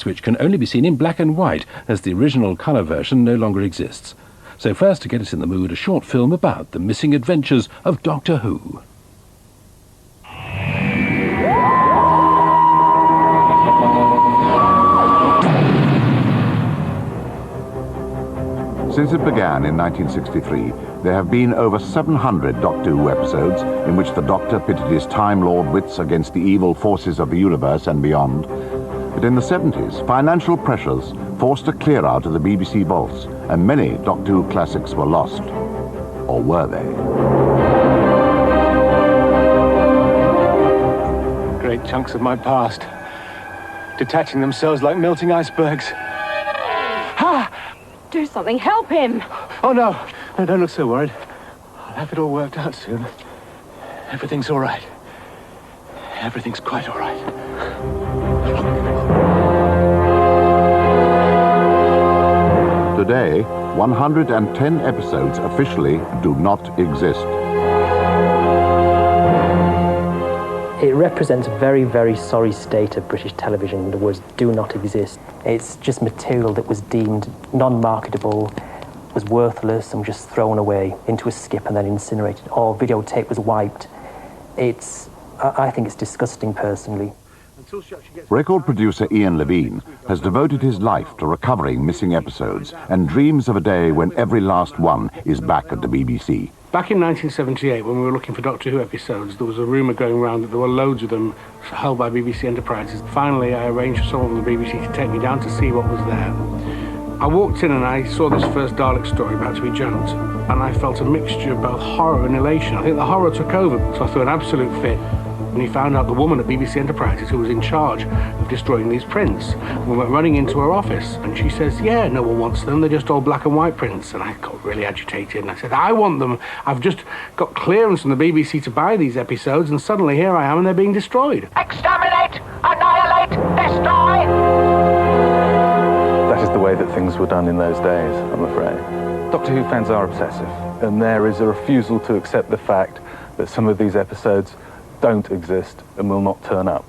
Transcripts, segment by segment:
which can only be seen in black and white, as the original colour version no longer exists. So first, to get us in the mood, a short film about the missing adventures of Doctor Who. Since it began in 1963, there have been over 700 Doctor Who episodes in which the Doctor pitted his Time Lord wits against the evil forces of the universe and beyond. But in the 70s, financial pressures forced a clear out of the BBC vaults, and many Doctor Who classics were lost. Or were they? Great chunks of my past, detaching themselves like melting icebergs. Ha! Do something, help him! Oh no, don't look so worried. I'll have it all worked out soon. Everything's all right. Everything's quite all right. Today, 110 episodes officially do not exist. It represents a very, very sorry state of British television. The words do not exist. It's just material that was deemed non-marketable, was worthless, and just thrown away into a skip and then incinerated, or videotape was wiped. I think it's disgusting, personally. Record producer Ian Levine has devoted his life to recovering missing episodes and dreams of a day when every last one is back at the BBC. Back in 1978, when we were looking for Doctor Who episodes, there was a rumour going around that there were loads of them held by BBC Enterprises. Finally, I arranged for someone from the BBC to take me down to see what was there. I walked in and I saw this first Dalek story about to be jumped, and I felt a mixture of both horror and elation. I think the horror took over, so I threw an absolute fit. And he found out the woman at BBC Enterprises who was in charge of destroying these prints. We went running into her office, and she says, yeah, no one wants them, they're just all black and white prints. And I got really agitated, and I said, I want them. I've just got clearance from the BBC to buy these episodes, and suddenly here I am, and they're being destroyed. Exterminate! Annihilate! Destroy! That is the way that things were done in those days, I'm afraid. Doctor Who fans are obsessive, and there is a refusal to accept the fact that some of these episodes don't exist and will not turn up.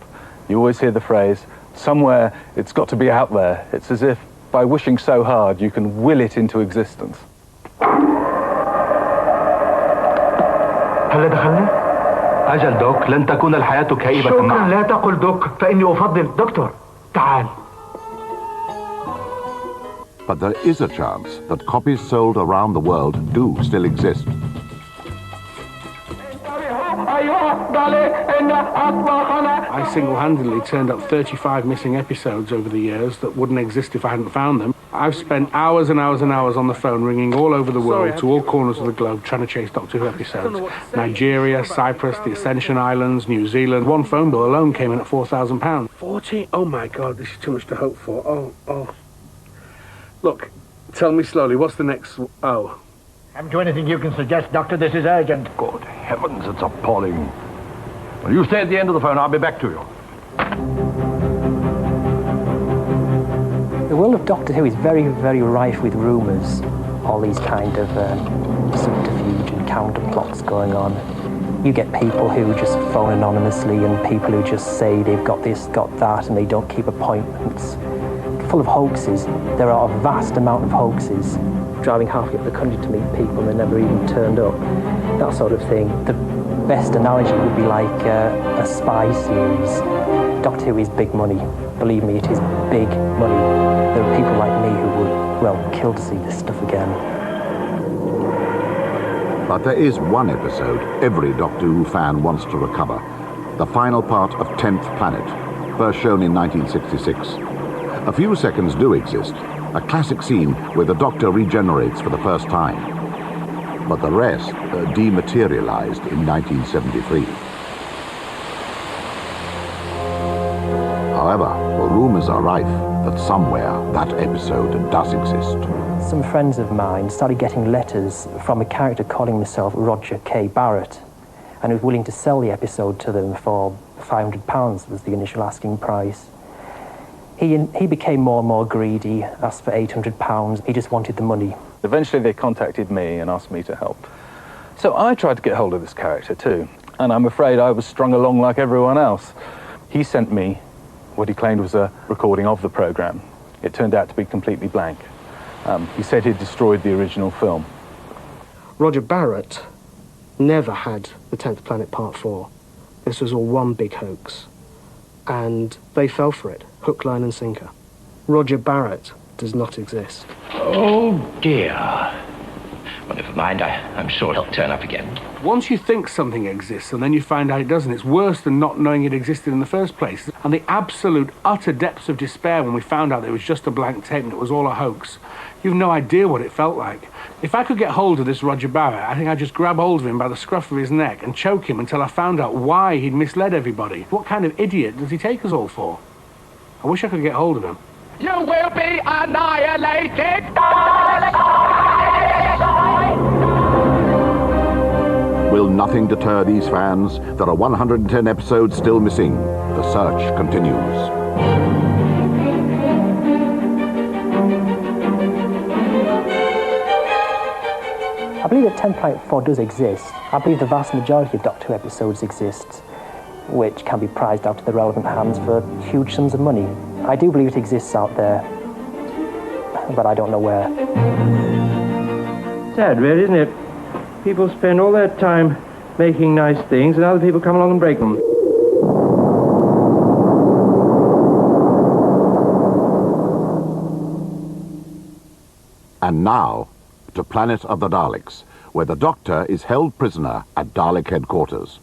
You always hear the phrase, somewhere it's got to be out there. It's as if by wishing so hard you can will it into existence. هل دخلنا؟ أجل دوك، لن تكون الحياة كئيبة شكرا، لا تقل دوك، فإني أفضل دكتور. تعال. But there is a chance that copies sold around the world do still exist. I single-handedly turned up 35 missing episodes over the years that wouldn't exist if I hadn't found them. I've spent hours and hours and hours on the phone ringing all over the world to all corners of the globe trying to chase Doctor Who episodes. Nigeria, Cyprus, the Ascension Islands, New Zealand. One phone bill alone came in at £4,000. 40? Oh my God, this is too much to hope for. Oh. Look, tell me slowly, what's the next... Oh. Haven't you anything you can suggest, Doctor? This is urgent. Good heavens, it's appalling. Well, you stay at the end of the phone, I'll be back to you. The world of Doctor Who is very, very rife with rumours. All these kind of subterfuge and counter-plots going on. You get people who just phone anonymously and people who just say they've got this, got that, and they don't keep appointments. Full of hoaxes. There are a vast amount of hoaxes. Driving halfway up the country to meet people and they never even turned up. That sort of thing. The best analogy would be like a spy series. Doctor Who is big money. Believe me, it is big money. There are people like me who would, well, kill to see this stuff again. But there is one episode every Doctor Who fan wants to recover. The final part of 10th Planet, first shown in 1966. A few seconds do exist. A classic scene where the Doctor regenerates for the first time. But the rest dematerialized in 1973. However, rumors are rife that somewhere that episode does exist. Some friends of mine started getting letters from a character calling himself Roger K. Barrett, and was willing to sell the episode to them for £500 was the initial asking price. He became more and more greedy, asked for £800, he just wanted the money. Eventually they contacted me and asked me to help. So I tried to get hold of this character too, and I'm afraid I was strung along like everyone else. He sent me what he claimed was a recording of the programme. It turned out to be completely blank. He said he'd destroyed the original film. Roger Barrett never had the 10th Planet Part 4. This was all one big hoax. And they fell for it, hook, line and sinker. Roger Barrett does not exist. Oh dear. Well, never mind, I'm sure he'll turn up again. Once you think something exists and then you find out it doesn't, it's worse than not knowing it existed in the first place. And the absolute, utter depths of despair when we found out that it was just a blank tape and it was all a hoax. You've no idea what it felt like. If I could get hold of this Roger Barrett, I think I'd just grab hold of him by the scruff of his neck and choke him until I found out why he'd misled everybody. What kind of idiot does he take us all for? I wish I could get hold of him. You will be annihilated! Will nothing deter these fans? There are 110 episodes still missing. The search continues. I believe that 10th Planet 4 does exist. I believe the vast majority of Doctor Who episodes exist, which can be prized out to the relevant hands for huge sums of money. I do believe it exists out there, but I don't know where. Sad, really, isn't it? People spend all their time making nice things, and other people come along and break them. And now, to Planet of the Daleks, where the Doctor is held prisoner at Dalek headquarters.